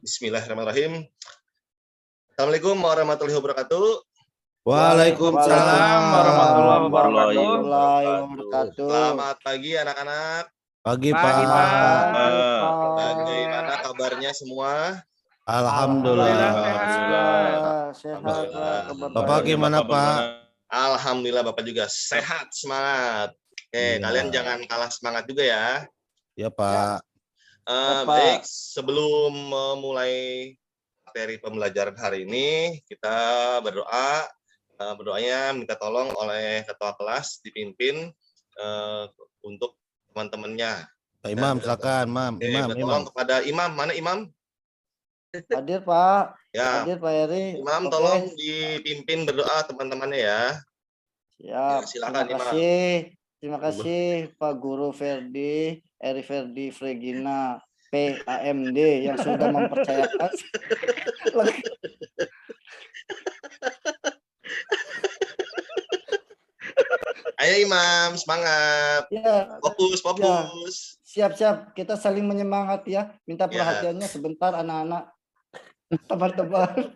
Bismillahirrahmanirrahim. Assalamualaikum warahmatullahi wabarakatuh. Waalaikumsalam warahmatullahi wabarakatuh. Selamat pagi anak-anak. Pagi, Pagi, Pak. Bagaimana kabarnya semua? Alhamdulillah. Sehat, Pak. Bapak gimana, Pak? Alhamdulillah Bapak juga sehat, semangat. Oke, kalian jangan kalah semangat juga ya. Ya, Pak. Baik, sebelum memulai materi pembelajaran hari ini, kita berdoa. Berdoanya minta tolong oleh ketua kelas dipimpin untuk teman-temannya. Pak Imam, silakan, Mam. Tolong kepada Imam. Mana Imam? Hadir, Pak. Ya. Hadir, Pak Eri. Imam, tolong dipimpin berdoa teman-temannya ya. Siap. Ya, silakan, Terima Imam. kasih. Terima kasih Pak Guru Ferdi, Eri Ferdi Fregina, PAMD yang sudah mempercayakan. Ayo Imam, semangat. Ya, Fokus. siap. Kita saling menyemangat ya. Minta perhatiannya sebentar anak-anak. Teman-teman.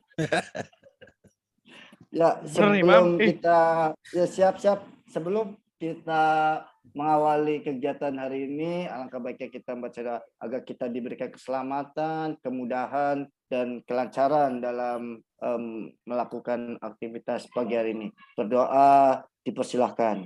Ya, sebelum kita siap. Sebelum kita mengawali kegiatan hari ini, alangkah baiknya kita membaca agar kita diberikan keselamatan, kemudahan, dan kelancaran dalam melakukan aktivitas pagi hari ini. Berdoa dipersilahkan.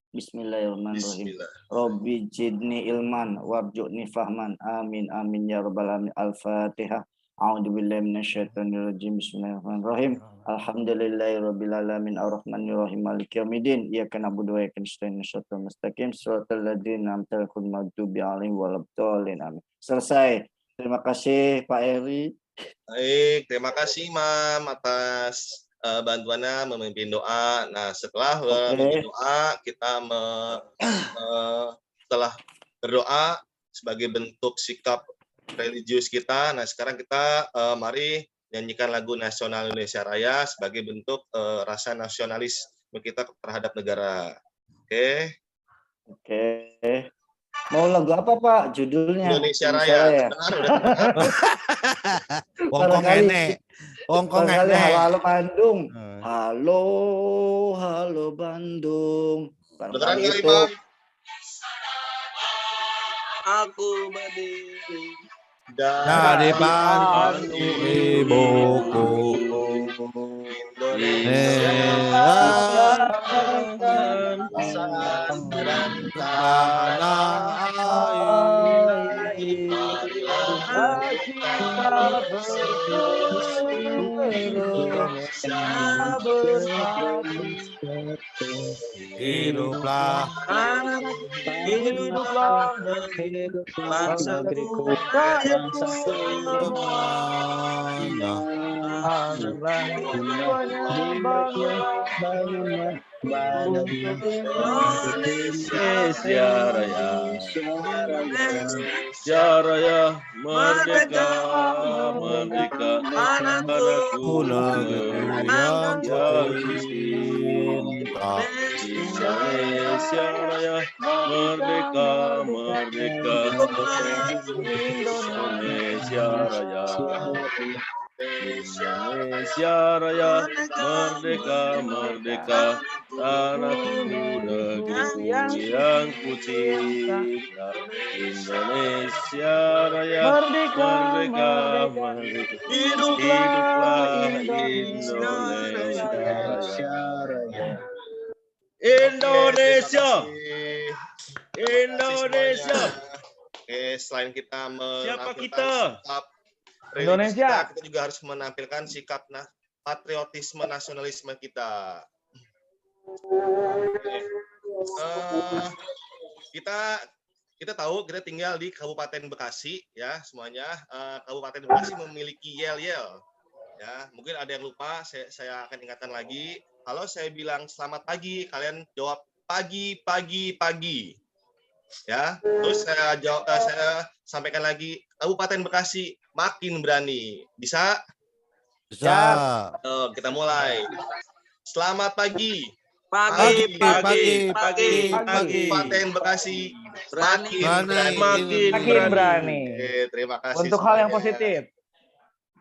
Bismillahirrahmanirrahim. Robbi jidni ilman warju'ni fahman. Amin ya rabbal alamin. Al-Fatihah. A'udzubillahi minasyaitonirrajim. Bismillahirrahmanirrahim. Alhamdulillahirabbil alamin arrahmanirrahim maliki yaumiddin. Iyyaka na'budu wa iyyaka nasta'in ihdinas mustaqim shiratal ladzina an'amta 'alaihim maghdubi 'alaihim waladdallin. Amin. Selesai. Terima kasih Pak Eri. Baik, terima kasih Imam atas bantuannya memimpin doa. Nah, setelah memimpin doa, kita setelah berdoa sebagai bentuk sikap religius kita. Nah, sekarang kita mari nyanyikan lagu Nasional Indonesia Raya sebagai bentuk rasa nasionalisme kita terhadap negara. Oke. Mau lagu apa, Pak? Judulnya Indonesia Raya. Wongkong enek. Halo Bandung. Halo Bandung. Beneran nggak, Imam? Aku berdiri dari Bandung ibuku. Indonesia hiduplah bangsa Indonesia Raya merdeka anakku negeri yang tercinta. Indonesia Raya merdeka Indonesia Raya merdeka tanahku negeriku yang kucinta. Indonesia Raya merdeka hiduplah Indonesia Raya. Indonesia. Oke, selain kita Siapa menampilkan kita? sikap Indonesia. kita juga harus menampilkan sikap patriotisme nasionalisme kita. Kita tahu kita tinggal di Kabupaten Bekasi ya semuanya. Kabupaten Bekasi memiliki yel-yel. Ya, mungkin ada yang lupa, saya akan ingatkan lagi. Kalau saya bilang selamat pagi, kalian jawab pagi. Ya, terus saya sampaikan lagi, Kabupaten Bekasi makin berani. Bisa? Bisa. Kita mulai. Selamat pagi. Pagi. Kabupaten Bekasi makin berani. Oke, terima kasih. Untuk hal yang positif.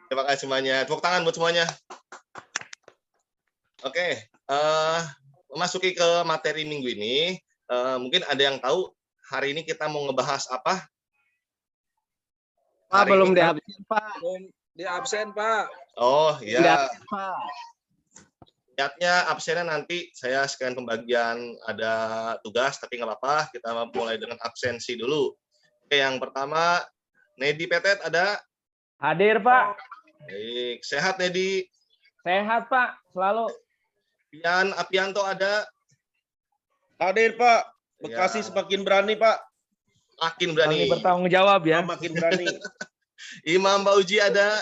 Terima kasih semuanya. Tepuk tangan buat semuanya. Oke, memasuki ke materi minggu ini, mungkin ada yang tahu hari ini kita mau ngebahas apa? Pak, Hari belum ini- diabsen, Pak. Belum di absen, Pak. Oh Belum ya, diabsen, Pak. niatnya absennya nanti saya sekalian pembagian ada tugas, tapi nggak apa-apa. Kita mulai dengan absensi dulu. Oke, yang pertama, Nedi Petet ada? Hadir, Pak. Baik, sehat Nedi. Sehat, Pak. Selalu. Pian Apianto ada? Hadir Pak. Bekasi Ya. semakin berani Pak. Makin Berani berani. bertanggung jawab ya. Makin berani. Imam Bauji ada?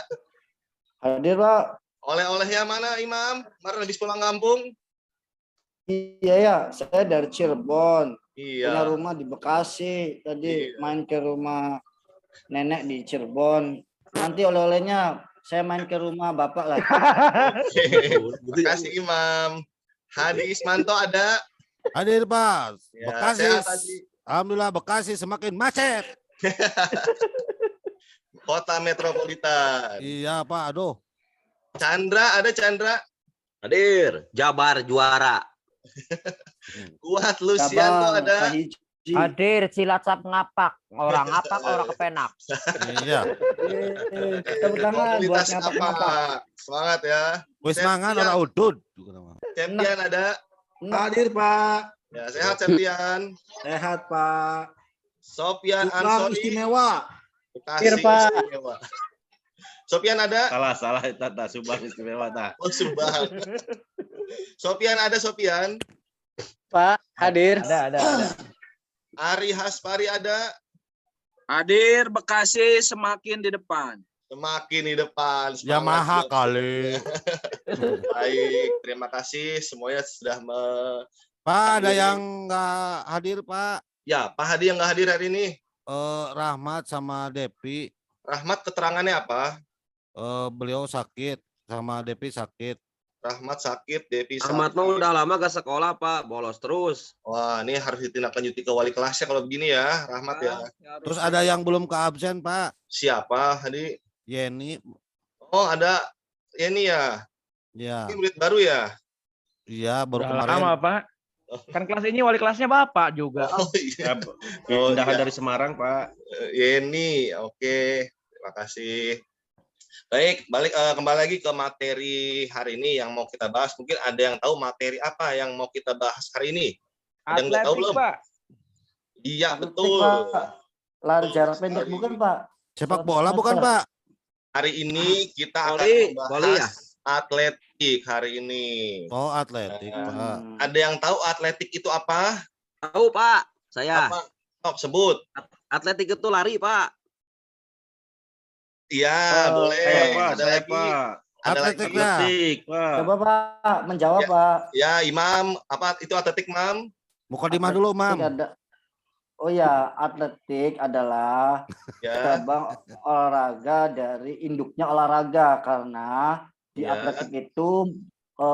Hadir, Pak. Oleh-olehnya mana Imam? Kemarin habis pulang kampung? Iya ya, saya dari Cirebon. Punya Iya. rumah di Bekasi. Tadi Iya. main ke rumah nenek di Cirebon. Nanti oleh-olehnya saya main ke rumah Bapak lah. Terima kasih Imam. Hadi Ismanto ada? Hadir Pak. Ya, Bekasi. sehat, Hadi. Alhamdulillah Bekasi semakin macet. Kota Metropolitan. Iya Pak, aduh. Chandra ada Chandra? Hadir. Jabar juara. Kuat Lucianto Cabang, ada? Pak Hiji. Hadir Cilacap ngapak, orang ngapak orang kepenak. Iya. Tepuk tangan buat Komunitas ngapak-ngapak. apa? Semangat ya. Wis Septian. mangan ora udud. Septian ada? Hadir Pak, Ya, sehat Septian. sehat Pak. Sofian Tukang Ansori. istimewa. Bekasi Pak. istimewa. Sofian ada? salah Tata Subang istimewa ta. Oh, Subang. Sofian ada Sofian? Pak, hadir. Ada. Ari Haspari ada? Hadir Bekasi semakin di depan. Semakin di depan. Ya Semangat maha ya. kali. Baik, terima kasih semuanya sudah Pak, ada yang nggak hadir Pak. Ya, Pak Hadi yang nggak hadir hari ini. Rahmat sama Depi. Rahmat keterangannya apa? Beliau sakit sama Depi sakit. Rahmat sakit, Devi Ahmad sakit. mah udah lama gak sekolah, Pak. Bolos terus. Wah, ini harus ditindaklanjuti ke wali kelasnya kalau begini ya, Rahmat ya. Terus ada yang belum ke absen Pak. Siapa Hadi? Yeni. Oh, ada ini ya. Ya. Ini murid baru ya? Iya baru Udah kemarin. lama, Pak. Kan kelas ini wali kelasnya Bapak juga. Oh iya. Pindahan iya. dari Semarang Pak. Yeni, oke. Terima kasih. Baik, kembali lagi ke materi hari ini yang mau kita bahas. Mungkin ada yang tahu materi apa yang mau kita bahas hari ini? Ada yang udah tahu Atletik, belum? Pak. Iya, Atletik, betul. Pak. Lari jarak pendek bukan, Pak? Sepak bola bukan Pak? Hari ini kita akan Voli, membahas voli ya? atletik hari ini. Oh atletik Pak. Ada yang tahu atletik itu apa? Tahu, Pak. Saya. Apa? Top sebut. Atletik itu lari, Pak. Iya, boleh. Saya Pak, Ada saya lagi. Pak. Ada lagi. Atletiknya. Atletik Pak. Coba Pak menjawab Ya. Pak. Ya, Imam, apa itu atletik, Mam? Mukadimah dulu Mam. Oh ya, atletik adalah Ya. cabang olahraga dari induknya olahraga karena di Ya. atletik itu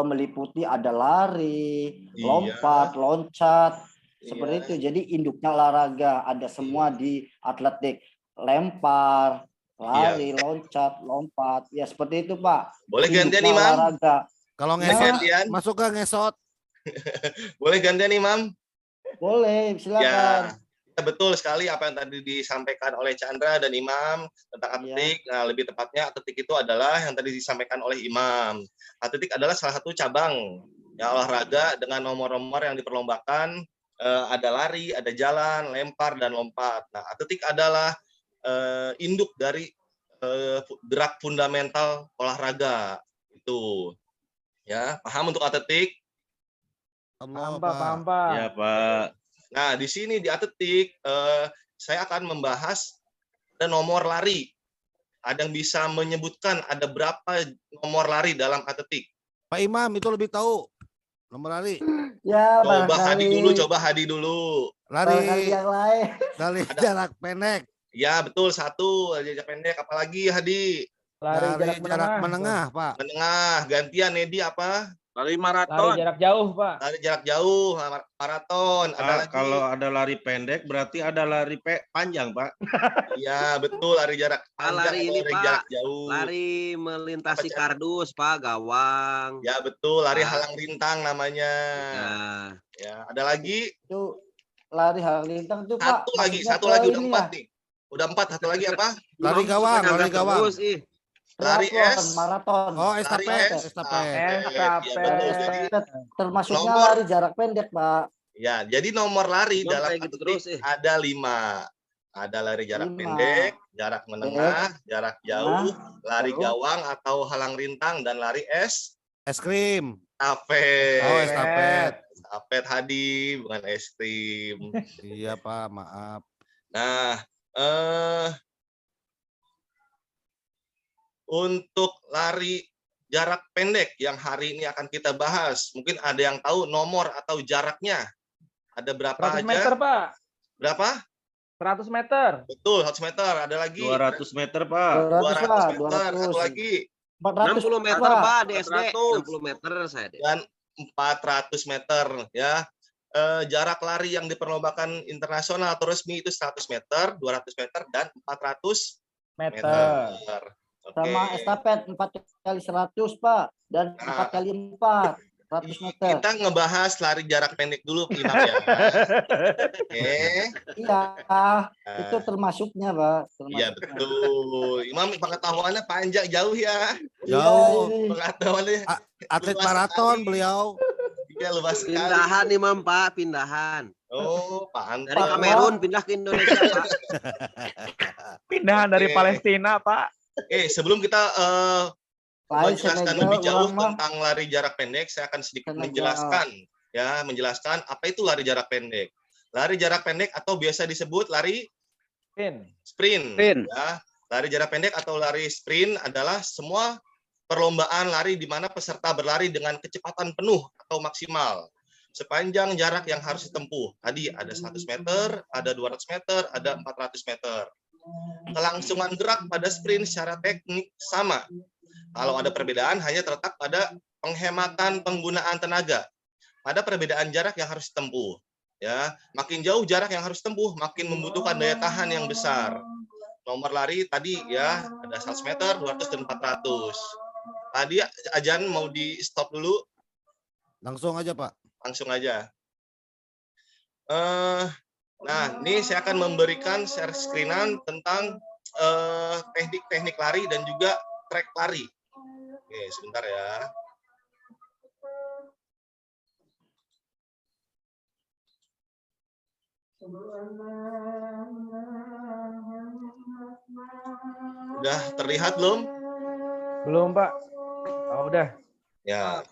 meliputi ada lari, Iya. lompat, loncat, seperti Iya. itu. Jadi induknya olahraga ada semua di atletik, lempar, lari, loncat, lompat, ya seperti itu Pak. Boleh gantian, Induknya Imam? olahraga. Kalau Boleh ngesot gantian? masuk ke ngesot. Boleh gantian, Imam? Boleh, silakan. Ya, betul sekali apa yang tadi disampaikan oleh Chandra dan Imam tentang atletik. Nah, lebih tepatnya atletik itu adalah yang tadi disampaikan oleh Imam. Atletik adalah salah satu cabang ya, olahraga dengan nomor-nomor yang diperlombakan. Ada lari, ada jalan, lempar, dan lompat. Nah, atletik adalah induk dari gerak fundamental olahraga itu. Ya, paham untuk atletik? Allah, Paham, Pak. Paham, Pak. Ya Pak. Nah, di sini di atletik saya akan membahas ada nomor lari. Ada yang bisa menyebutkan ada berapa nomor lari dalam atletik? Pak Imam itu lebih tahu. Nomor lari. Ya, Coba Hadi dulu, barangkali- coba Hadi dulu. barangkali Lari yang lain. lari jarak pendek. Ya, betul satu, jarak pendek apalagi Hadi? Lari Lari jarak menengah. menengah Pak. Menengah, gantian Nedi apa? Lari Lari maraton. jarak jauh, Pak. Lari jarak jauh, maraton. Ada Pak, lagi. kalau ada lari pendek berarti ada lari panjang, Pak. Iya, betul, lari jarak panjang lari atau ini, lari Pak. jarak jauh. Lari melintasi Apa, Cak? kardus, Pak, gawang. Ya, betul, lari Ah. halang rintang namanya. Nah, Ya, ada lagi. Itu lari halang rintang tuh Pak. Satu lagi, maksudnya satu ke lagi udah ini 4 ya, nih. Udah 4, satu lagi apa? Lari Imam gawang, suka lari nyangka gawang. terus, ih. Lari triathlon, es. maraton. Oh, Lari estafet, es. estafet. Ya, Estafet. betul. Jadi, Termasuknya Nomor. lari jarak pendek Pak. ya, jadi nomor lari Imam dalam kayak gitu atletik terus, ada 5. Ada lari jarak 5. pendek, jarak menengah, jarak jauh, lari jauh. gawang atau halang rintang, dan lari es. Es krim. Estafet. Oh, estafet. Estafet Hadi, bukan es krim. Iya, Pak, maaf. Nah, untuk lari jarak pendek yang hari ini akan kita bahas, mungkin ada yang tahu nomor atau jaraknya. Ada berapa 100 aja? meter, Pak. Berapa? 100 meter. Betul, 100 meter. Ada lagi. 200 meter, Pak. 200 Pak, 200 meter. 200. Satu lagi. 400 60 meter, Pak. Pak, di SD. 400. 60 meter saya deh. Dan 400 meter. Ya. Jarak lari yang diperlombakan internasional atau resmi itu 100 meter, 200 meter, dan 400 Meter. meter. Oke. Sama estafet 4 kali 100 Pak. Dan 4 kali 4. 100 meter. Kita ngebahas lari jarak pendek dulu, Imam ya. Oke. Iya, itu termasuknya Pak. Iya, Termasuknya. betul. Imam pengetahuannya panjang jauh ya. Jauh. Iya, ini. Pengetahuannya Atlet luas maraton sekali. beliau. Iya, luas sekali. Pindahan nih, Mam, Pak, pindahan. Oh, Dari pantas. Kamerun pindah ke Indonesia, Pak. Pindahan dari Oke. Palestina, Pak. Oke, sebelum kita Lain menjelaskan Senegal, lebih jauh orang mah tentang lari jarak pendek, saya akan sedikit Senegal. menjelaskan apa itu lari jarak pendek. Lari jarak pendek atau biasa disebut lari sprint. Sprint. Ya. Lari jarak pendek atau lari sprint adalah semua perlombaan lari di mana peserta berlari dengan kecepatan penuh atau maksimal sepanjang jarak yang harus ditempuh. Tadi ada 100 meter, ada 200 meter, ada 400 meter. Kelangsungan gerak pada sprint secara teknik sama. Kalau ada perbedaan hanya terletak pada penghematan penggunaan tenaga. Pada perbedaan jarak yang harus ditempuh. Ya, makin jauh jarak yang harus ditempuh, makin membutuhkan daya tahan yang besar. Nomor lari tadi ya ada 100 meter, 200 dan 400. Tadi Ajan mau di stop dulu, Langsung aja, Pak. langsung aja. Nah, ini saya akan memberikan share screenan tentang teknik-teknik lari dan juga track lari. Oke, sebentar ya. Udah terlihat belum? Belum, Pak. Oh, udah. Ya,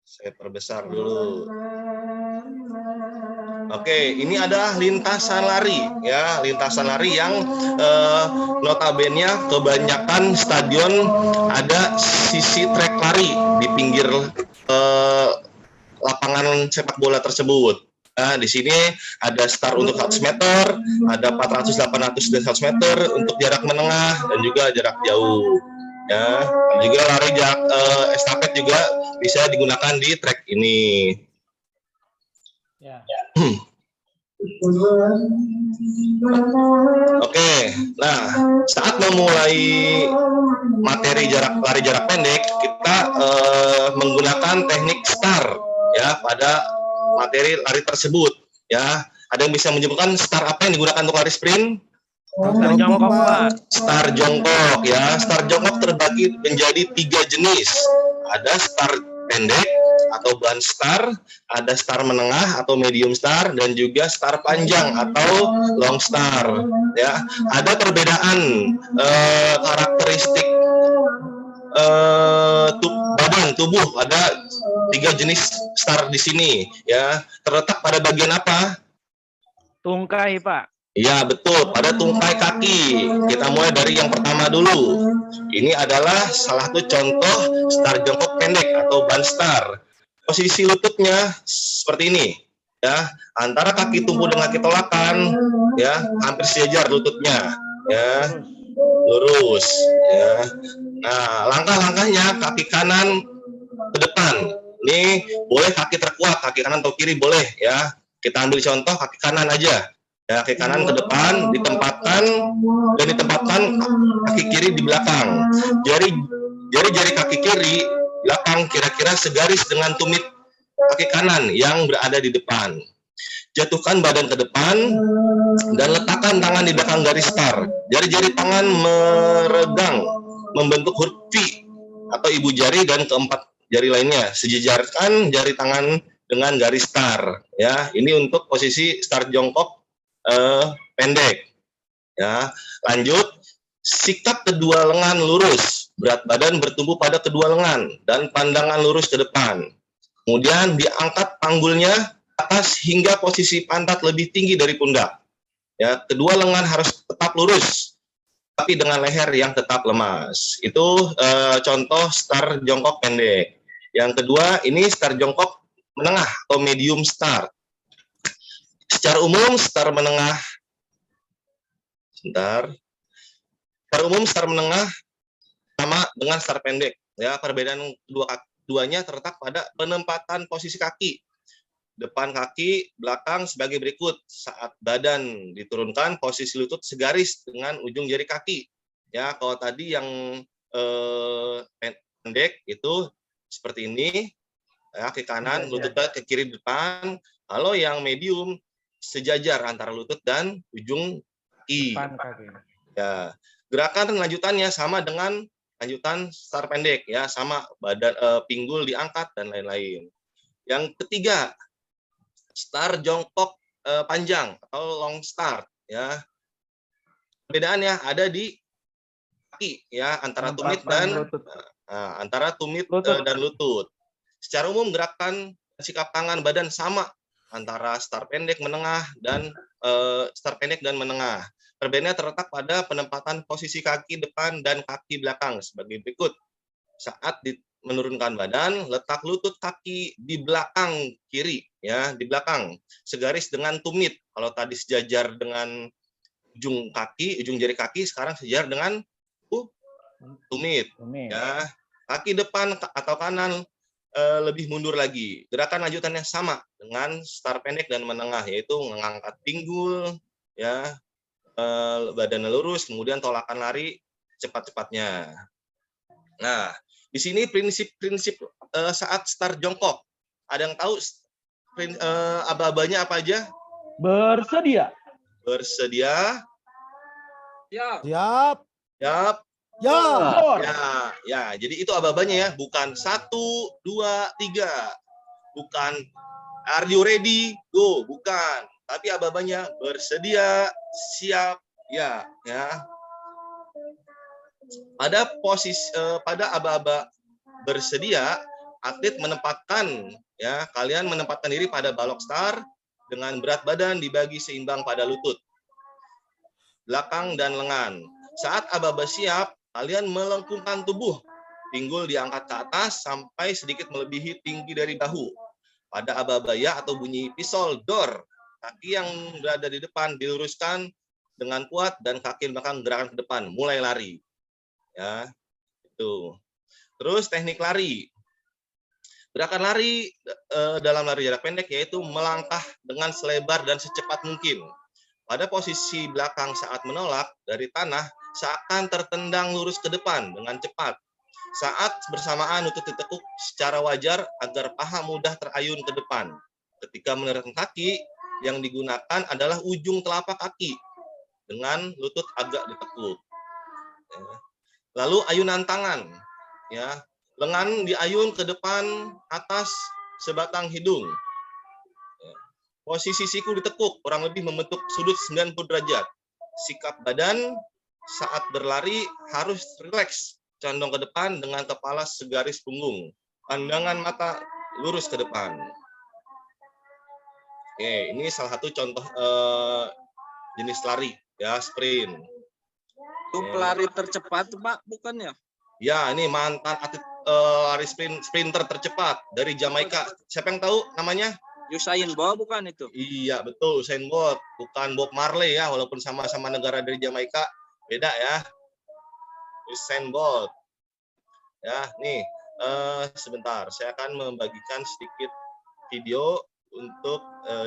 saya perbesar dulu. Oke, ini adalah lintasan lari, ya, lintasan lari yang notabene kebanyakan stadion ada sisi trek lari di pinggir lapangan sepak bola tersebut. Nah, di sini ada start untuk 100 meter, ada 400, 800 dan 100 meter untuk jarak menengah dan juga jarak jauh. Ya, dan juga lari jarak estafet juga bisa digunakan di trek ini. Ya. Oke, nah saat memulai materi lari jarak pendek, kita menggunakan teknik start ya pada materi lari tersebut. Ya, ada yang bisa menyebutkan start apa yang digunakan untuk lari sprint? Start jongkok, Pak. Start jongkok ya. Start jongkok terbagi menjadi 3 jenis. Ada start pendek atau band start, ada start menengah atau medium start, dan juga start panjang atau long start. Ya, ada perbedaan karakteristik badan tubuh. Ada 3 jenis start di sini. Ya, terletak pada bagian apa? Tungkai, Pak. Ya, betul, pada tungkai kaki. Kita mulai dari yang pertama dulu. Ini adalah salah satu contoh start jongkok pendek atau band start. Posisi lututnya seperti ini, ya, antara kaki tumbuh dengan kaki tolakan, ya, hampir sejajar lututnya, ya, lurus, ya. Nah, langkah-langkahnya kaki kanan ke depan. Ini boleh kaki terkuat, kaki kanan atau kiri boleh ya. Kita ambil contoh kaki kanan aja. Ya, kaki kanan ke depan ditempatkan kaki kiri di belakang. Jari kaki kiri belakang kira-kira segaris dengan tumit kaki kanan yang berada di depan. Jatuhkan badan ke depan dan letakkan tangan di belakang garis star. Jari-jari tangan meregang membentuk huruf V atau ibu jari dan keempat jari lainnya. Sejajarkan jari tangan dengan garis star. Ya, ini untuk posisi star jongkok pendek. Ya, lanjut. Sikap kedua lengan lurus, berat badan bertumbuh pada kedua lengan dan pandangan lurus ke depan. Kemudian diangkat panggulnya atas hingga posisi pantat lebih tinggi dari pundak. Ya, kedua lengan harus tetap lurus, tapi dengan leher yang tetap lemas. Itu contoh star jongkok pendek. Yang kedua, ini star jongkok menengah atau medium star. Secara umum star menengah, secara umum star menengah sama dengan star pendek. Ya, perbedaan keduanya terletak pada penempatan posisi kaki. Depan kaki, belakang sebagai berikut. Saat badan diturunkan, posisi lutut segaris dengan ujung jari kaki. Ya, kalau tadi yang pendek itu seperti ini, ya, kaki kanan, lututnya ke kiri depan. Kalau yang medium sejajar antara lutut dan ujung kaki. Ya, gerakan lanjutannya sama dengan lanjutan star pendek, ya, sama badan pinggul diangkat dan lain-lain. Yang ketiga, star jongkok panjang atau long star, ya. Perbedaannya ada di kaki, ya, antara tumit dan lutut. Secara umum gerakan sikap tangan badan sama antara star pendek menengah dan star pendek dan menengah. Perbedaannya terletak pada penempatan posisi kaki depan dan kaki belakang sebagai berikut. Saat menurunkan badan, letak lutut kaki di belakang kiri, ya, di belakang, segaris dengan tumit. Kalau tadi sejajar dengan ujung kaki, ujung jari kaki, sekarang sejajar dengan tumit. Ya, kaki depan atau kanan lebih mundur lagi. Gerakan lanjutannya sama dengan star pendek dan menengah, yaitu mengangkat pinggul, ya, badan lurus, kemudian tolakan lari cepat-cepatnya. Nah, di sini prinsip-prinsip saat start jongkok. Ada yang tahu aba-abanya apa aja? Bersedia. Ya. Siap. Siap. Ya. Ya. Jadi itu aba-abanya ya, bukan 1, 2, 3. Bukan are you ready? Go, bukan. Tapi aba-abanya bersedia, siap, ya. Pada posisi pada aba-aba bersedia, atlet menempatkan, ya, kalian menempatkan diri pada balok star dengan berat badan dibagi seimbang pada lutut, belakang dan lengan. Saat aba-aba siap, kalian melengkungkan tubuh, pinggul diangkat ke atas sampai sedikit melebihi tinggi dari bahu. Pada aba-aba ya atau bunyi pisol door, kaki yang berada di depan diluruskan dengan kuat dan kaki belakang gerakan ke depan, mulai lari. Ya, itu. Terus teknik lari. Gerakan lari dalam lari jarak pendek yaitu melangkah dengan selebar dan secepat mungkin. Pada posisi belakang saat menolak dari tanah, seakan tertendang lurus ke depan dengan cepat. Saat bersamaan lutut ditekuk secara wajar agar paha mudah terayun ke depan. Ketika menerapkan kaki, yang digunakan adalah ujung telapak kaki dengan lutut agak ditekuk. Lalu ayunan tangan, ya, lengan diayun ke depan atas sebatang hidung. Posisi siku ditekuk kurang lebih membentuk sudut 90 derajat. Sikap badan saat berlari harus rileks, condong ke depan dengan kepala segaris punggung. Pandangan mata lurus ke depan. Oke, ini salah satu contoh jenis lari, ya, sprint. Itu pelari tercepat, Pak, bukannya? Ya, ini mantan atlet lari sprinter tercepat dari Jamaika. Siapa yang tahu namanya? Usain Bolt bukan itu? Iya, betul, Usain Bolt. Bukan Bob Marley ya, walaupun sama-sama negara dari Jamaika, beda ya. Usain Bolt. Ya, nih sebentar, saya akan membagikan sedikit video untuk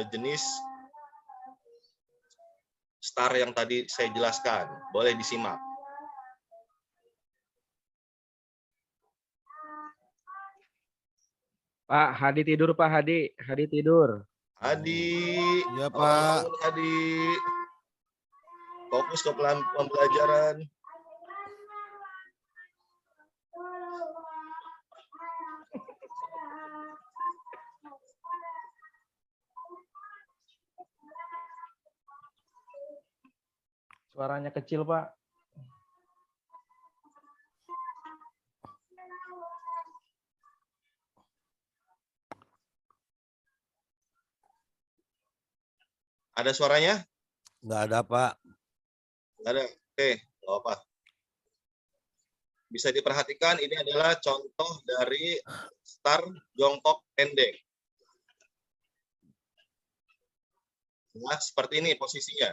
jenis star yang tadi saya jelaskan. Boleh disimak. Pak Hadi tidur, Pak Hadi. Hadi tidur. Hadi, Iya, tolong Pak. bangun, Hadi. Fokus ke pembelajaran. Suaranya kecil, Pak. Ada suaranya? Nggak ada, Pak. Nggak ada. Oke, nggak apa. Bisa diperhatikan ini adalah contoh dari star jongkok pendek. Nah, seperti ini posisinya.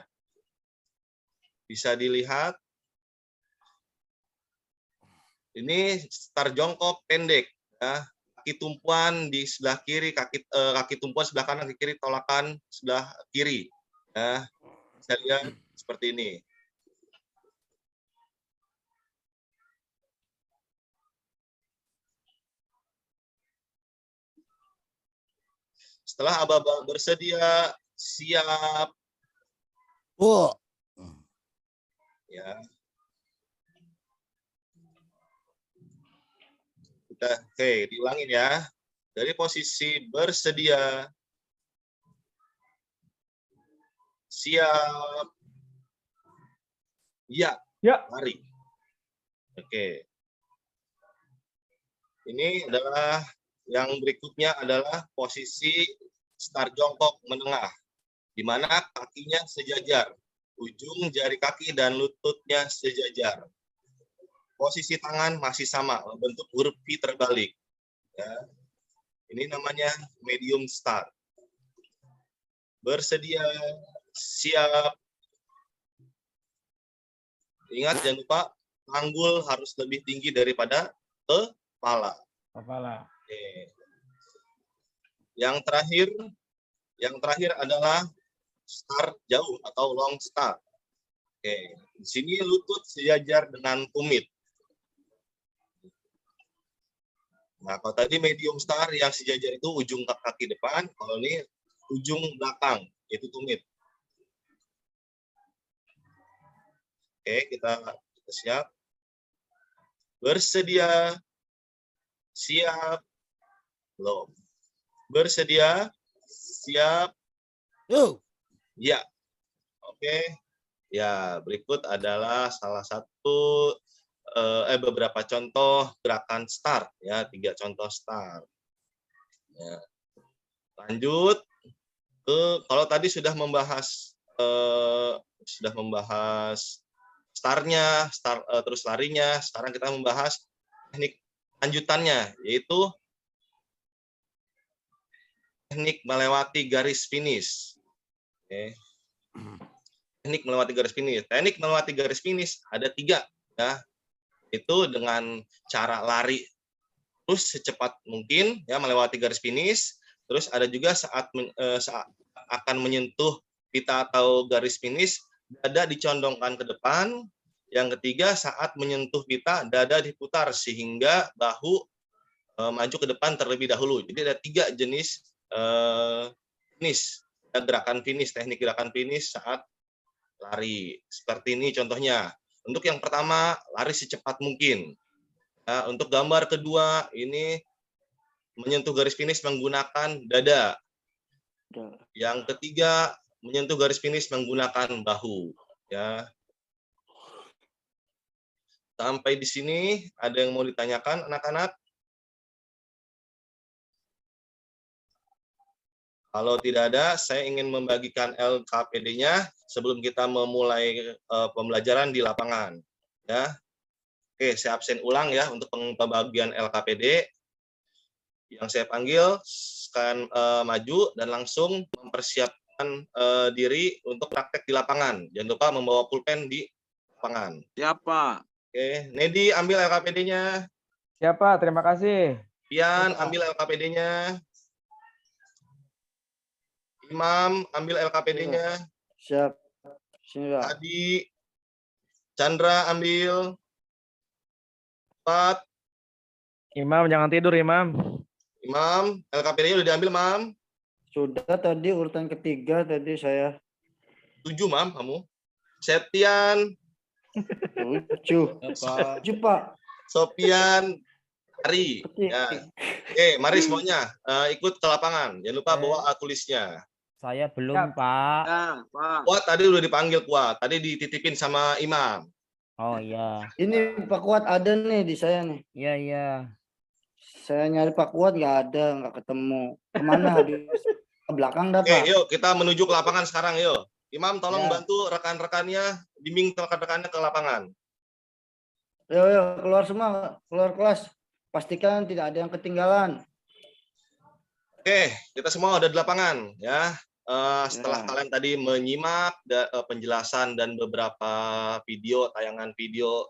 Bisa dilihat. Ini star jongkok pendek. Ya. Kaki tumpuan di sebelah kiri, kaki tumpuan sebelah kanan, kaki kiri, tolakan sebelah kiri. Ya. Bisa lihat seperti ini. Setelah Aba-aba bersedia, siap, Oh, ya. Oke, diulangin ya. Dari posisi bersedia, siap, ya, Ya. lari. Oke. Ini adalah yang berikutnya adalah posisi star jongkok menengah, di mana kakinya sejajar, ujung jari kaki dan lututnya sejajar. Posisi tangan masih sama, bentuk huruf V terbalik. Ya. Ini namanya medium star. Bersedia, siap. Ingat jangan lupa panggul harus lebih tinggi daripada kepala. Kepala. Oke. Yang terakhir adalah star jauh atau long star. Oke, di sini lutut sejajar dengan tumit. Nah, kalau tadi medium star yang sejajar itu ujung kaki depan, kalau ini ujung belakang, yaitu tumit. Oke, kita siap. Bersedia, siap, belum. Bersedia, siap, yuk. ya. Oke. Ya, berikut adalah salah satu beberapa contoh gerakan start ya, 3 contoh start. Ya. Lanjut ke kalau tadi sudah membahas startnya, terus larinya, sekarang kita membahas teknik lanjutannya, yaitu teknik melewati garis finish. Oke. Teknik melewati garis finish. Teknik melewati garis finish ada 3 ya. Itu dengan cara lari terus secepat mungkin ya melewati garis finish. Terus ada juga saat akan menyentuh pita atau garis finish, dada dicondongkan ke depan. Yang ketiga saat menyentuh pita, dada diputar sehingga bahu maju ke depan terlebih dahulu. Jadi ada 3 jenis finish, gerakan finish, teknik gerakan finish saat lari. Seperti ini contohnya. Untuk yang pertama, lari secepat mungkin. Nah, untuk gambar kedua, ini menyentuh garis finish menggunakan dada. Yang ketiga, menyentuh garis finish menggunakan bahu. Ya. Sampai di sini, ada yang mau ditanyakan, anak-anak? Kalau tidak ada, saya ingin membagikan LKPD-nya sebelum kita memulai pembelajaran di lapangan. Ya. Oke, saya absen ulang ya untuk pembagian LKPD. Yang saya panggil akan maju dan langsung mempersiapkan diri untuk praktek di lapangan. Jangan lupa membawa pulpen di lapangan. Siapa? Oke, Nedi ambil LKPD-nya. Siapa? Terima kasih. Pian, ambil LKPD-nya. Imam, ambil LKPD-nya. Siap. Sini, Pak. Hadi, Chandra, ambil. 4. Imam jangan tidur, Imam. Imam, LKPD-nya udah diambil, Mam. Sudah tadi urutan ketiga tadi saya 7, Mam, kamu. Septian, 7. 7, Pak. Sopian, Ari. Ketik. Ya. Oke, mari semuanya ikut ke lapangan. Jangan lupa bawa tulisnya. Saya belum, Siap. Pak. Ya, Pak. Kuat tadi udah dipanggil Kuat. Tadi dititipin sama Imam. Oh iya. Ini Pak Kuat ada nih di saya nih. Iya, iya. Saya nyari Pak Kuat nggak ada, nggak ketemu. Kemana habis? Ke belakang dah, Oke, Pak. yuk kita menuju ke lapangan sekarang, yuk. Imam tolong Ya. bantu rekan-rekannya, bimbing rekan-rekannya ke lapangan. Yo, keluar semua, keluar kelas. Pastikan tidak ada yang ketinggalan. Oke, kita semua udah di lapangan, ya. Setelah Ya. kalian tadi menyimak penjelasan dan beberapa video, tayangan video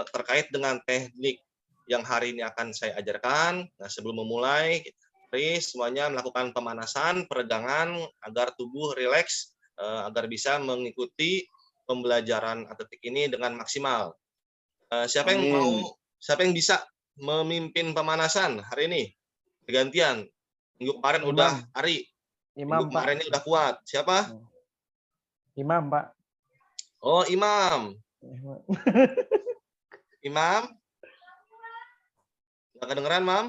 terkait dengan teknik yang hari ini akan saya ajarkan. Nah, sebelum memulai, mari semuanya melakukan pemanasan, peregangan agar tubuh rileks, agar bisa mengikuti pembelajaran atletik ini dengan maksimal. Siapa yang Amin. mau, siapa yang bisa memimpin pemanasan hari ini? Gantian. Minggu kemarin Imam. udah Ari. Imam, Minggu Pak. kemarinnya udah Kuat. Siapa? Imam, Pak. Oh, Imam. Imam. Nggak kedengeran, Mam?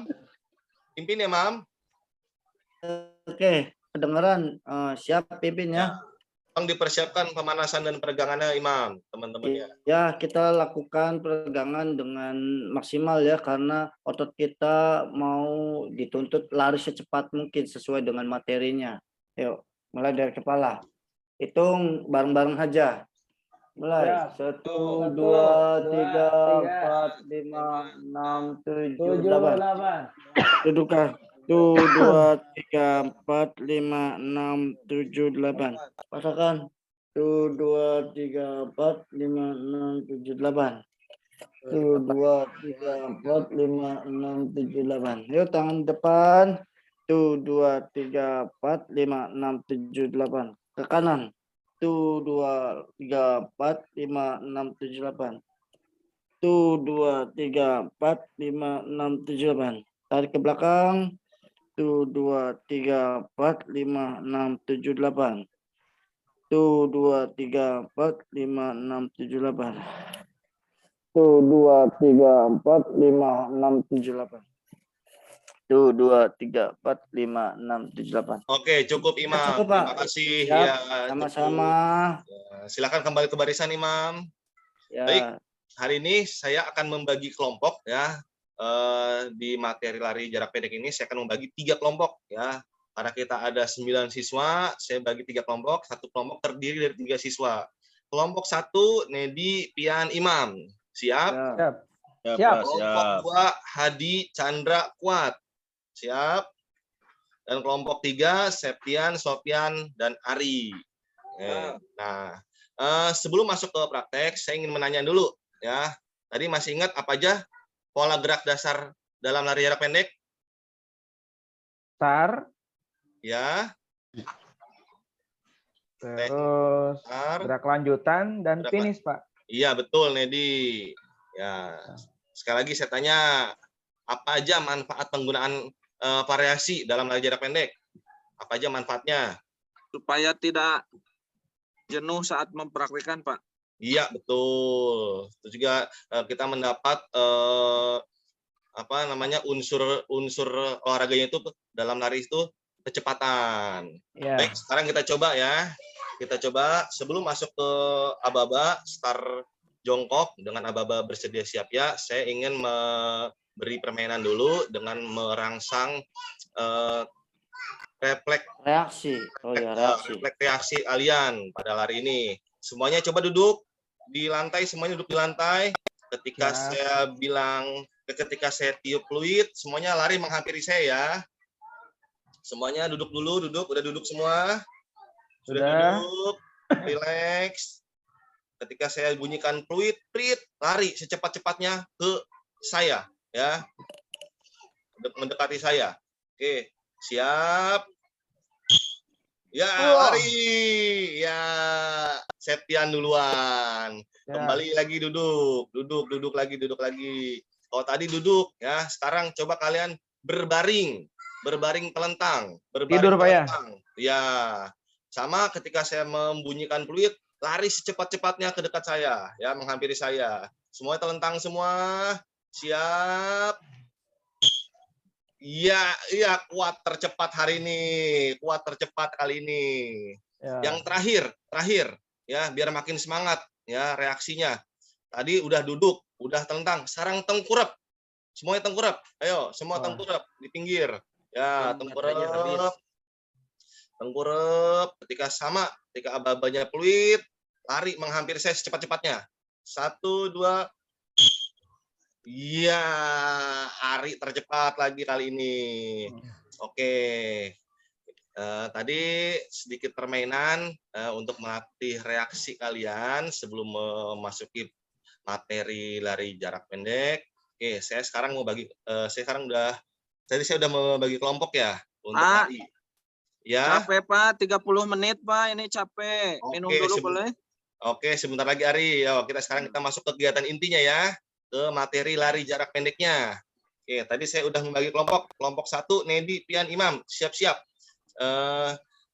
Pimpin ya, Mam. Oke, kedengeran. Siap pimpin ya. Tolong dipersiapkan pemanasan dan peregangannya, Imam, teman-temannya. Ya, kita lakukan peregangan dengan maksimal ya, karena otot kita mau dituntut lari secepat mungkin sesuai dengan materinya. Yuk, mulai dari kepala. Hitung bareng-bareng aja. Mulai. Ya. 1, 2, 3, 4, 5, 6, 7, 8. Dudukkan. 1, 2, 3, 4, 5, 6, 7, 8. Pasakan. 1, 2, 3, 4, 5, 6, 7, 8. 1, 2, 3, 4, 5, 6, 7, 8. Yuk tangan depan. 1, 2, 3, 4, 5, 6, 7, 8. Ke kanan. 1, 2, 3, 4, 5, 6, 7, 8. 1, 2, 3, 4, 5, 6, 7, 8. Tarik ke belakang. 1, 2, 3, 4, 5, 6, 7, 8. 1, 2, 3, 4, 5, 6, 7, 8. 1, 2, 3, 4, 5, 6, 7, 8. 1, 2, 3, 4, 5, 6, 7, 8. Oke, cukup, Imam. Cukup, Pak. Terima kasih. Siap. Ya, Sama-sama. cukup. Silakan kembali ke barisan, Imam. Ya. Baik. Hari ini saya akan membagi kelompok ya. Di materi lari jarak pendek ini saya akan membagi 3 kelompok ya. Karena kita ada 9 siswa, saya bagi 3 kelompok. Satu kelompok terdiri dari 3 siswa. Kelompok 1 Nedi, Pian, Imam. Siap? Ya. Siap. Siap, Kelompok siap. 2 Hadi, Chandra, Kuat. Siap? Dan kelompok 3 Septian, Sopian, dan Ari. Nah, sebelum masuk ke praktek, saya ingin menanya dulu ya. Tadi masih ingat apa aja pola gerak dasar dalam lari jarak pendek? Start. Ya, Terus Start. gerak lanjutan dan Gerak finish, Pak. Iya betul, Nedi. Ya, sekali lagi saya tanya, apa aja manfaat penggunaan variasi dalam lari jarak pendek? Apa aja manfaatnya? Supaya tidak jenuh saat mempraktikkan, Pak. Iya betul. Itu juga kita mendapat unsur olahraganya itu dalam lari itu kecepatan. Ya. Baik, sekarang kita coba ya. Kita coba sebelum masuk ke aba-aba start jongkok dengan aba-aba bersedia siap ya. Saya ingin memberi permainan dulu dengan merangsang refleks Reaksi. Oh ya, reaksi. reaksi kalian pada lari ini. Semuanya coba duduk di lantai, semuanya duduk di lantai. Ketika saya tiup fluid, semuanya lari menghampiri saya ya. Semuanya duduk dulu, udah duduk semua. Sudah duduk, relax. Ketika saya bunyikan fluid, lari secepat-cepatnya ke saya ya. Mendekati saya. Oke, siap. Ya, lari. Ya, Septian duluan. Kembali lagi duduk lagi. Kalau tadi duduk ya, sekarang coba kalian berbaring telentang, Tidur, Pak, ya? Ya. Sama ketika saya membunyikan peluit, lari secepat-cepatnya ke dekat saya, ya, menghampiri saya. Semua telentang semua. Siap. Iya, kuat tercepat hari ini, kuat tercepat kali ini. Ya. Yang terakhir, ya, biar makin semangat, ya, reaksinya. Tadi udah duduk, udah telentang, sekarang tengkurap. Semuanya tengkurap. Ayo, semua tengkurap di pinggir. Ya, tengkurap. Ketika aba-abanya peluit, lari menghampiri saya secepat-cepatnya. 1, 2. Iya, Ari tercepat lagi kali ini. Oke. Tadi sedikit permainan untuk melatih reaksi kalian sebelum memasuki materi lari jarak pendek. Oke, saya sekarang saya udah membagi kelompok ya untuk Pak, lari. Ya. capek Pak, 30 menit Pak, ini capek. Minum Oke, dulu boleh? Oke, sebentar lagi Ari. Sekarang kita masuk ke kegiatan intinya ya, ke materi lari jarak pendeknya. Oke, tadi saya udah membagi kelompok. Kelompok 1, Nedi, Pian, Imam, siap-siap.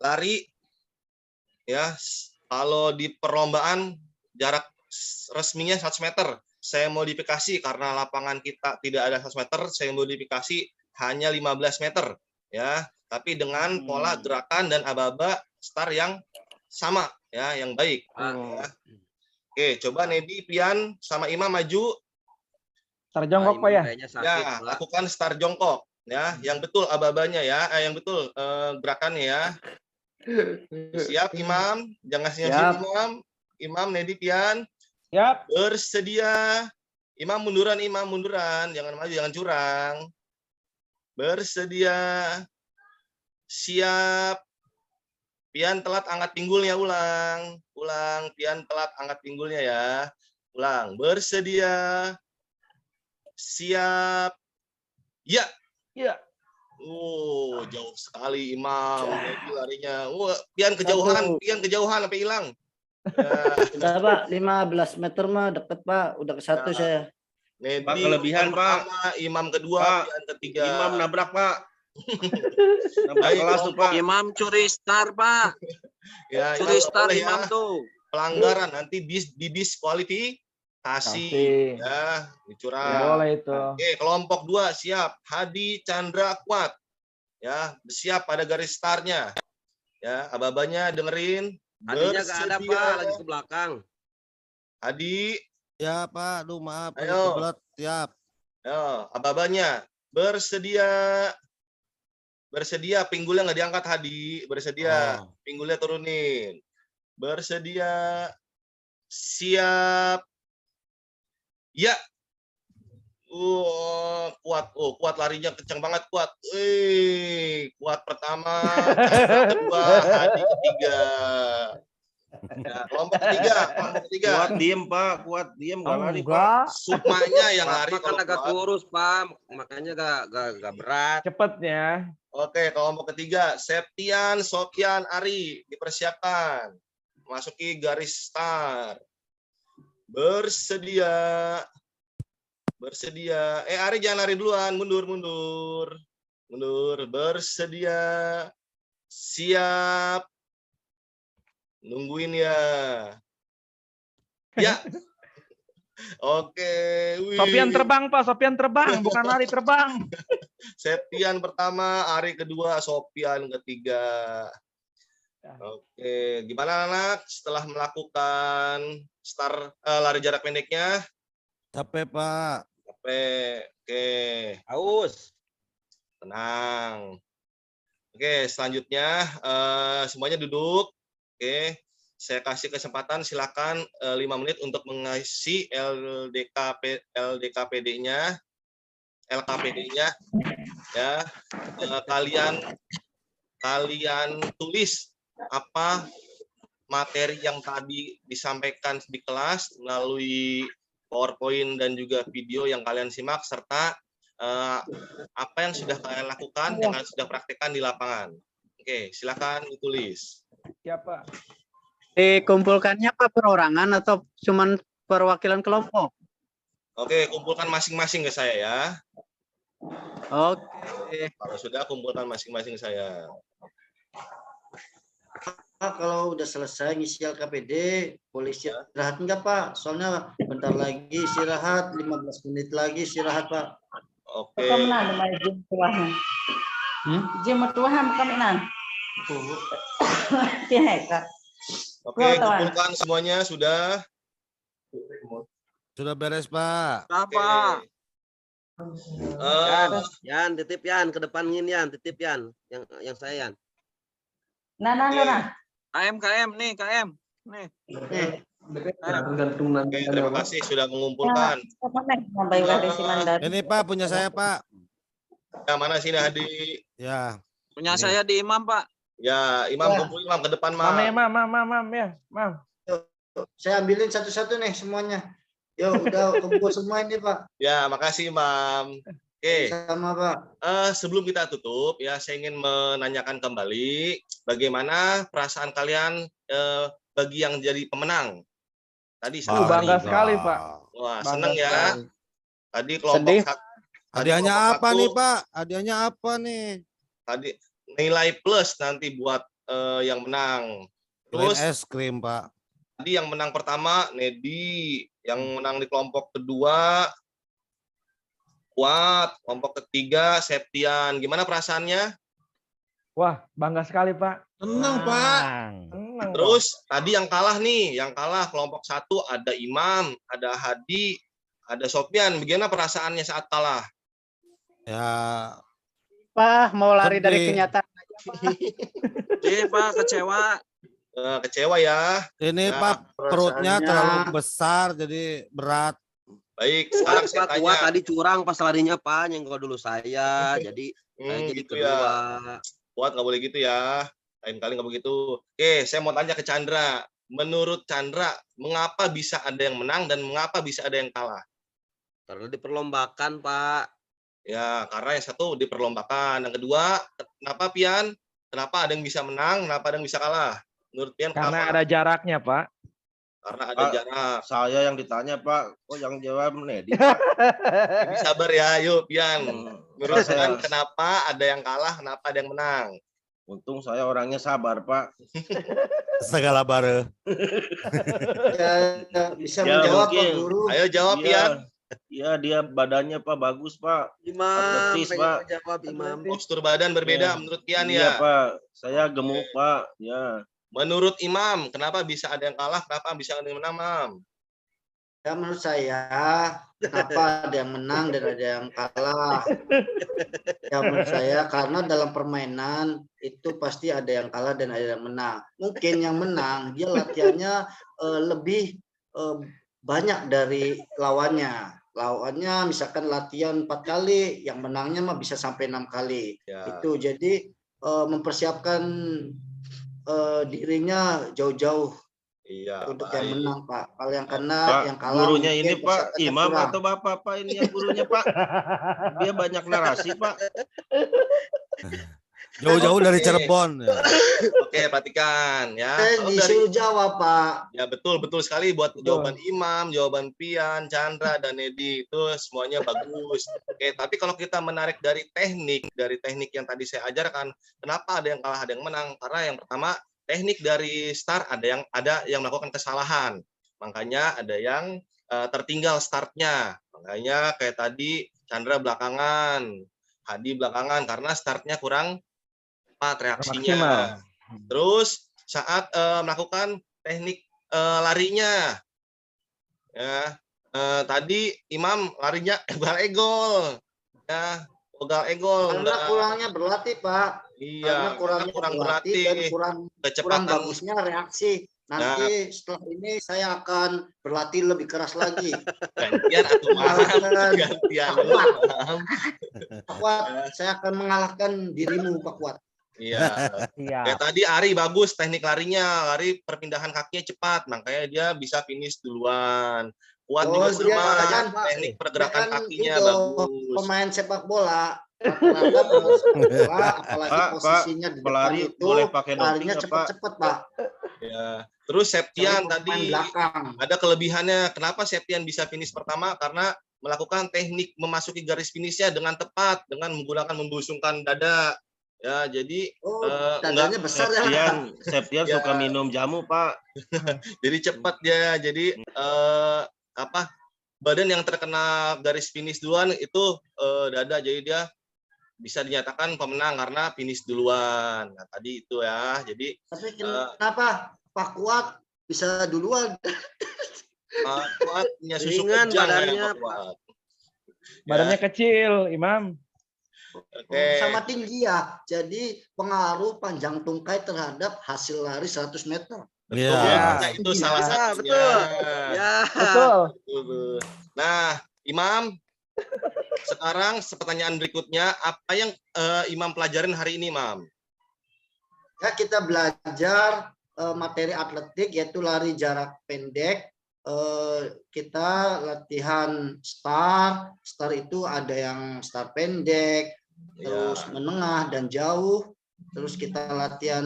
Lari ya, kalau di perlombaan jarak resminya 100 meter. Saya modifikasi karena lapangan kita tidak ada 100 meter, saya modifikasi hanya 15 meter ya, tapi dengan pola gerakan dan aba-aba start yang sama ya, yang baik. Ya. Oke, coba Nedi, Pian sama Imam maju. Start jongkok, Pak, ya? Ya, lakukan start jongkok ya, yang betul aba-abanya ya, yang betul gerakannya ya. Siap Imam, jangan senyum Imam. Imam, Nedi, Pian. Siap. Bersedia. Imam munduran, jangan maju, jangan curang. Bersedia. Siap. Pian telat angkat pinggulnya, ulang. Pian telat angkat pinggulnya ya. Ulang. Bersedia. Siap. Ya. Ya. Jauh sekali Imam. Nedi larinya. Pian kejauhan sampai hilang. Ya. Udah Pak, 15 meter mah deket Pak, udah ke 1 saya. Nedi Pak, kelebihan, Pak. pertama, Imam kedua, Pak, Pian ketiga. Imam nabrak, Pak. Nabrak kelas tuh, Pak. Imam curi start Pak, Ya, curi itu start boleh Imam ya. tuh. Pelanggaran nanti didiskualifikasi Kasih. ya, dicurang. Ya, boleh itu. Oke, kelompok 2 siap. Hadi, Chandra, Kuat. Ya, siap pada garis startnya. Ya, aba-abanya dengerin. Hadinya nggak ada Pak, lagi ke belakang. Hadi, Ya Pak, aduh maaf. Ayo. Kebelet. Siap. ya, aba-abanya bersedia. Bersedia, pinggulnya nggak diangkat Hadi. Bersedia, pinggulnya turunin. Bersedia. Siap. Ya. Kuat larinya kencang banget, Kuat. Kuat pertama, kedua, Hadi ketiga. Ya, kelompok ketiga. Kuat diem, Pak. Kuat diem, nggak lari, Pak. Enggak. Sukmanya yang Pak, lari kan kalau agak Kuat. kurus Pak, makanya gak berat. Cepetnya. Oke, kelompok ketiga, Septian, Sofian, Ari dipersiapkan. Masuki garis start. Bersedia. Ari jangan lari duluan, mundur. Bersedia. Siap. Nungguin ya. Ya. Oke. Wih. Sopian terbang, Pak. Sopian terbang, bukan lari terbang. Septian pertama, Ari kedua, Sofian ketiga. Oke, gimana anak setelah melakukan start lari jarak pendeknya? Capek Pak. Oke, Aus. tenang. Oke, selanjutnya semuanya duduk. Oke, saya kasih kesempatan, silakan 5 menit untuk mengisi LKPD-nya, ya. Kalian tulis apa materi yang tadi disampaikan di kelas melalui PowerPoint dan juga video yang kalian simak, serta apa yang sudah kalian lakukan, yang kalian sudah praktekkan di lapangan. Oke, silakan ditulis. Siapa? Dikumpulkannya apa perorangan atau cuman perwakilan kelompok? Oke, kumpulkan masing-masing ke saya ya. Oke. Kalau sudah, kumpulkan masing-masing saya. Pak, kalau udah selesai ngisi LKPD, boleh istirahat enggak Pak? Soalnya bentar lagi istirahat, 15 menit lagi istirahat Pak. Oke. Kaminan may gym tuahan. Gym tuahan kaminan. Tihe Kak. Oke, kumpulkan semuanya sudah. Sudah beres, Pak. Apa? Yan, titip Yan ke depan ngin Yan, titip Yan yang saya Yan. Nah. KM nih, KM. Nih. Oke, terima kasih sudah mengumpulkan. Ini Pak punya saya, Pak. Ya, mana sini Hadi? Ya. Punya saya di Imam, Pak. Ya, Imam kumpul Imam ke depan, Mam. Mam. Saya ambilin satu-satu nih semuanya. Yo, udah kumpul semua ini Pak. Ya, makasih, Mam. Oke. Sama Pak. Sebelum kita tutup, ya saya ingin menanyakan kembali bagaimana perasaan kalian bagi yang jadi pemenang. Tadi saya Bangga sekali, Pak. Wah, Bangga seneng ya. sekali. Tadi kelompok Sedih. Hadiahnya kelompok apa satu, nih, Pak? Hadiahnya apa nih? Tadi nilai plus nanti buat yang menang. Terus Terus es krim, Pak. tadi yang menang pertama Nedi, yang menang di kelompok kedua Kuat, kelompok ketiga Septian. Gimana perasaannya? Wah, bangga sekali, Pak. Tenang, Pak. Senang, Pak. Terus tadi yang kalah nih, yang kalah kelompok satu ada Imam, ada Hadi, ada Sopyan. Bagaimana perasaannya saat kalah? Ya, Pak, mau lari dari Sedih. kenyataan. Pak, kecewa. Kecewa ya. ini Ya, Pak perutnya perasaannya- terlalu besar jadi berat. Baik, sekarang saya Pak Kuat tanya. tadi curang pas larinya Pak, nyenggol dulu saya. Jadi saya jadi Gitu kedua. ya. Kuat nggak boleh gitu ya. Lain kali nggak begitu. Oke, saya mau tanya ke Chandra. Menurut Chandra, mengapa bisa ada yang menang dan mengapa bisa ada yang kalah? Karena diperlombakan Pak. Ya, karena yang satu diperlombakan. Yang kedua, kenapa Pian? Kenapa ada yang bisa menang, kenapa ada yang bisa kalah? Menurut Pian Karena kenapa? ada jaraknya, Pak. Karena ada jarak. Saya yang ditanya Pak, kok yang jawab Nedi Pak? Lebih sabar ya, yuk Pian. Menurut Saya- Pian, kenapa ada yang kalah, kenapa ada yang menang? Untung saya orangnya sabar Pak. Segala bare. Ya, bisa Ya, menjawab Pak mungkin. Guru. Ayo jawab Pian. Iya dia badannya Pak bagus Pak. Imam, Atletis, pengen Pak. menjawab Imam. Postur badan berbeda Ya. menurut Pian Iya ya. Pak, saya gemuk Pak. Ya. Menurut Imam, kenapa bisa ada yang kalah, kenapa bisa ada yang menang, Mam? Ya menurut saya, kenapa ada yang menang dan ada yang kalah? Ya menurut saya, karena dalam permainan itu pasti ada yang kalah dan ada yang menang. Mungkin yang menang, dia latihannya lebih banyak dari lawannya. Lawannya misalkan latihan 4 kali, yang menangnya mah bisa sampai 6 kali. Ya. Itu jadi mempersiapkan dirinya jauh-jauh Iya. untuk baik. yang menang Pak. Kalau yang kena, Pak, yang kalah gurunya mungkin ini Pak, persiapannya Imam kurang. atau Bapak Pak ini yang gurunya Pak? Dia banyak narasi Pak. Jauh-jauh dari Oke. Cirebon. Ya. Oke, perhatikan ya. Saya Kalau dari disuruh jawab Pak. ya betul sekali buat jawaban Imam, jawaban Pian, Chandra dan Nedi itu semuanya bagus. Oke, tapi kalau kita menarik dari teknik yang tadi saya ajarkan, kenapa ada yang kalah, ada yang menang? Karena yang pertama, teknik dari start ada yang melakukan kesalahan. Makanya ada yang tertinggal startnya. Makanya kayak tadi Chandra belakangan, Hadi belakangan karena startnya kurang cepat reaksinya. Maksimal. Terus saat melakukan teknik larinya, ya tadi Imam larinya egol, ya egol. Karena kurangnya berlatih Pak. Iya, Karena kurang berlatih dan kurang kecepatan. bagusnya reaksi. Nanti setelah ini saya akan berlatih lebih keras lagi. Gantian atau Mengalahkan gantian Pak dulu, Kuat. Mam. Pak Kuat, saya akan mengalahkan dirimu Pak Kuat. Iya. Iya. Kayak tadi Ari bagus teknik larinya, lari perpindahan kakinya cepat, makanya dia bisa finish duluan. Kuat Oh, juga dia sama, kan, teknik pergerakan dia kan kakinya itu, bagus. pemain sepak bola. Rata-rata pemain sepak bola, apalagi Pak, posisinya di depan pelari itu, boleh pakai doping larinya nggak, Pak? cepet-cepet, Pak. Ya. Terus Septian Jangan pemain tadi belakang. ada kelebihannya. Kenapa Septian bisa finish pertama? Karena melakukan teknik memasuki garis finishnya dengan tepat, dengan menggunakan membusungkan dada. Ya, jadi Oh, enggak dadanya besar ya. Septian Ya. suka minum jamu, Pak. jadi cepat dia. Jadi apa? Badan yang terkena garis finish duluan itu dada. Jadi dia bisa dinyatakan pemenang karena finish duluan. Nah, tadi itu ya. Jadi Tapi kenapa Pak Kuat bisa duluan? Kuat punya susu Ringan kejang badannya, kayak Pak Kuat. Badannya kecil, Imam. Oke. Sama tinggi ya. Jadi pengaruh panjang tungkai terhadap hasil lari 100 meter. Betul, Iya. makanya itu salah Ya, satunya. betul. Ya. Betul. Betul. Nah, Imam, sekarang pertanyaan berikutnya, apa yang Imam pelajarin hari ini, Imam? Ya, kita belajar materi atletik yaitu lari jarak pendek. Kita latihan start itu ada yang start pendek, terus menengah dan jauh. Terus kita latihan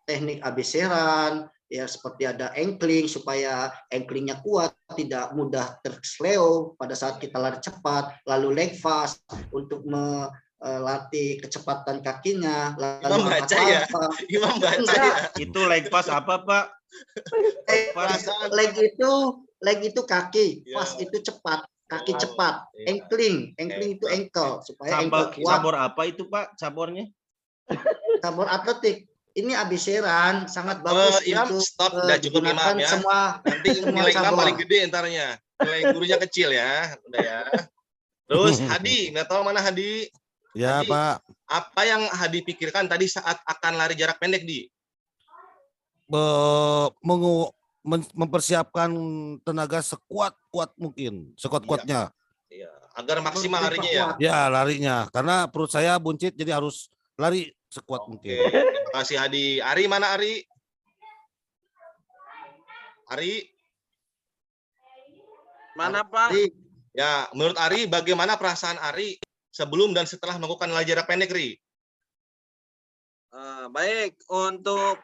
teknik abeseran, ya seperti ada ankling supaya anklingnya kuat, tidak mudah tersleo pada saat kita lari cepat. Lalu leg fast untuk melatih kecepatan kakinya. Lalu Imam baca ya? Imam baca ya? Itu leg pass apa, Pak? Leg itu kaki, Ya. fast itu cepat, kaki Oh, cepat. iya. Ankling itu ankle supaya ankle kuat. Cabur apa itu, Pak? Cabornya? Cabur atletik. Ini abeseran sangat bagus Imam, untuk stop, udah cukup digunakan Imam ya. semua Nanti semua nilai Imam cabur. paling gede entarnya. Nilai gurunya kecil ya. Udah ya. Terus Hadi, nggak tahu mana Hadi? Ya, Hadi, Pak. apa yang Hadi pikirkan tadi saat akan lari jarak pendek, Di? Mempersiapkan tenaga sekuat mungkin, sekuat-kuatnya. Iya, agar maksimal larinya ya. Ya, larinya. Karena perut saya buncit jadi harus lari sekuat Oke, mungkin. terima kasih Hadi. Ari mana Ari? Ari? Mana Pak? Ya, menurut Ari bagaimana perasaan Ari sebelum dan setelah melakukan lari jarak pendek, Ri? Baik, untuk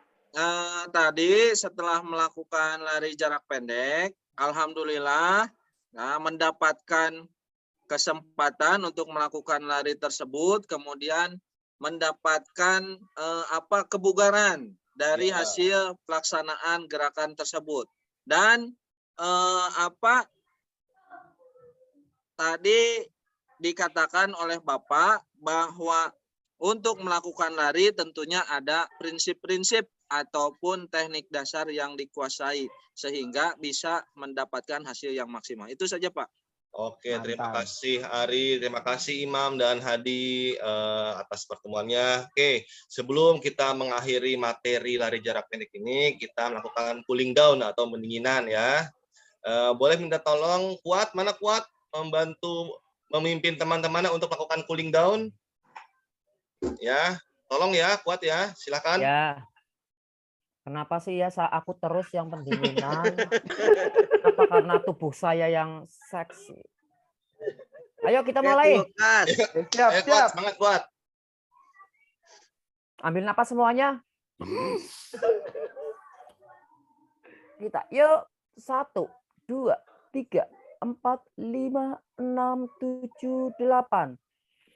tadi setelah melakukan lari jarak pendek, alhamdulillah mendapatkan kesempatan untuk melakukan lari tersebut, kemudian mendapatkan kebugaran dari hasil pelaksanaan gerakan tersebut. Dan tadi dikatakan oleh Bapak bahwa untuk melakukan lari tentunya ada prinsip-prinsip ataupun teknik dasar yang dikuasai sehingga bisa mendapatkan hasil yang maksimal. Itu saja, Pak. Oke, terima kasih Ari, terima kasih Imam dan Hadi atas pertemuannya. Oke, sebelum kita mengakhiri materi lari jarak pendek ini, kita melakukan cooling down atau pendinginan ya. Boleh minta tolong Kuat, mana Kuat membantu memimpin teman-teman untuk melakukan cooling down? Ya, tolong ya Kuat ya, silakan. Ya. Kenapa sih ya aku terus yang pendinginan? Apa karena tubuh saya yang seksi? Ayo kita mulai. Siap. Kuat, semangat Kuat. Ambil napas semuanya. Kita, yuk. 1, 2, 3, 4, 5, 6, 7, 8.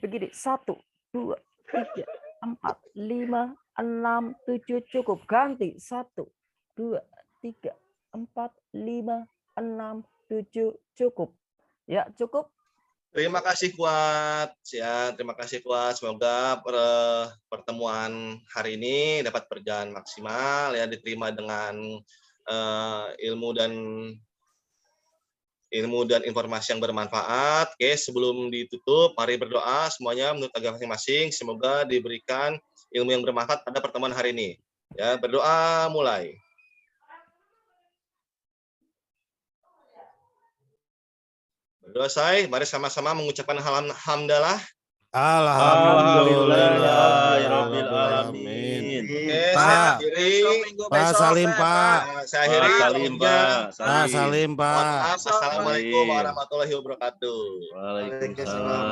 Begini, 1, 2, 3, 4, 5, 6, 7, cukup. Ganti. 1, 2, 3, 4, 5, 6, 7, cukup. Ya, cukup. Terima kasih Kuat. Ya, terima kasih Kuat. Semoga pertemuan hari ini dapat berjalan maksimal ya, diterima dengan ilmu dan informasi yang bermanfaat. Oke, sebelum ditutup, mari berdoa semuanya menurut agama masing-masing. Semoga diberikan ilmu yang bermanfaat pada pertemuan hari ini. Ya, berdoa mulai. Berdoa selesai, mari sama-sama mengucapkan hamdalah. Alhamdulillah. Alhamdulillahirabbil alamin. Oke, Pak. saya akhiri. Minggu Pak besok, Salim, Pak. Pak. Saya akhiri. Salim, Pak. Pak Salim, Mohon Pak. maaf. Assalamualaikum warahmatullahi wabarakatuh. Waalaikumsalam.